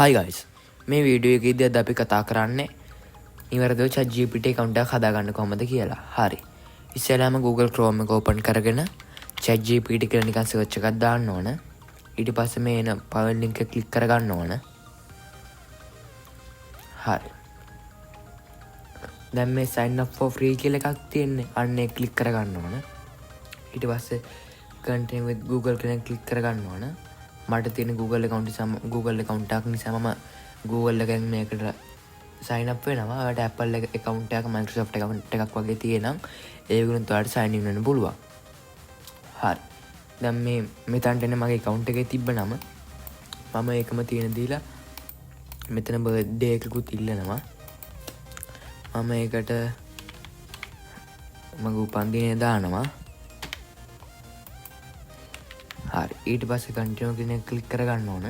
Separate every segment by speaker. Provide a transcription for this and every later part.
Speaker 1: Hi guys, මේ video එකේදී අද අපි කතා කරන්නේ නිවැරදිව ChatGPT account එකක් හදාගන්න කොහොමද කියලා. හරි. ඉස්සෙල්ලාම Google Chrome එක open කරගෙන ChatGPT කියලා නිකන් search එකක් දාන්න ඕන. ඊට පස්සේ මේ එන file link එක click කරගන්න ඕන. හරි. දැන් මේ sign up for free කියලා එකක් තියෙන්නේ. අන්න ඒක click කරගන්න ඕන. ඊට පස්සේ continue with Google කියලා click කරගන්න ඕන. මට තියෙන Google account එකක් නිසා මම Google එකෙන් මේකට sign up වෙනවා. ඔයාලට Apple account එකක් Microsoft account එකක් වගේ තියෙනම් ඒගොල්ලන්ට ඔයාලට sign in වෙන්න පුළුවන්. හරි. දැන් මේ මෙතනට එන්නේ මගේ account එකේ තිබ්බ නම. මම ඒකම තියෙන දීලා මෙතන birthday එකකුත් ඉල්ලනවා. මම ඒකට මගේ උපන්දිනය දානවා. හරි. ඊට පස්සේ continue කියන එක click කරගන්න ඕන.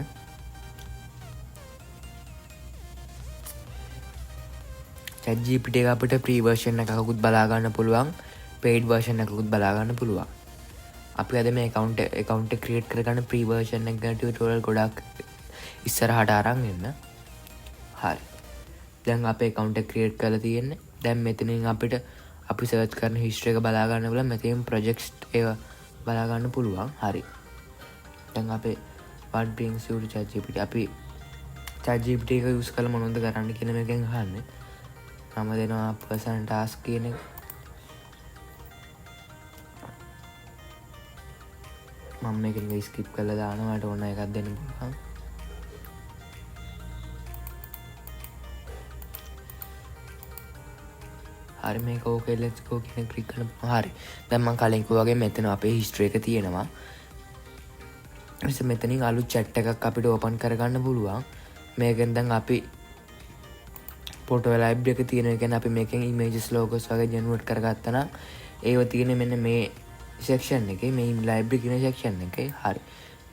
Speaker 1: ChatGPT එක අපිට free version එකකුත් බලා ගන්න පුළුවන්, paid version එකකුත් බලා ගන්න පුළුවන්. අපි අද මේ account එක create කරගන්න free version එක ගැන tutorial ගොඩක් ඉස්සරහට අරන් එන්න. හරි. දැන් අපේ account එක create කරලා තියෙන්නේ. දැන් මෙතනින් අපිට අපි search කරන history එක බලා ගන්න පුළුවන්. මෙතනින් projects ඒවා බලා ගන්න පුළුවන්. හරි. දැන් අපේ what brings you to ChatGPT අපි ChatGPT එක use කරලා මොනවද කරන්න කියන මේකෙන් අහන්නේ. මම දෙනවා personal task කියන එක. මම මේකෙන් skip කරලා දානවා. මට ඕන එකක් දෙන්න පුළුවන්. හරි මේක okay let's go කියන click කරනවා. හරි. දැන් මම කලින් කිව්වා වගේ මෙතන අපේ history එක තියෙනවා. මෙතනින් අලුත් chat එකක් අපිට open කරගන්න පුළුවන්. මේකෙන් දැන් අපි photo library එක තියෙන එක අපි මේකෙන් images logos වගේ generate කරගත්තා නම් ඒව තියෙන්නේ මෙන්න මේ section එකේ මේ library කියන section එකේ. හරි.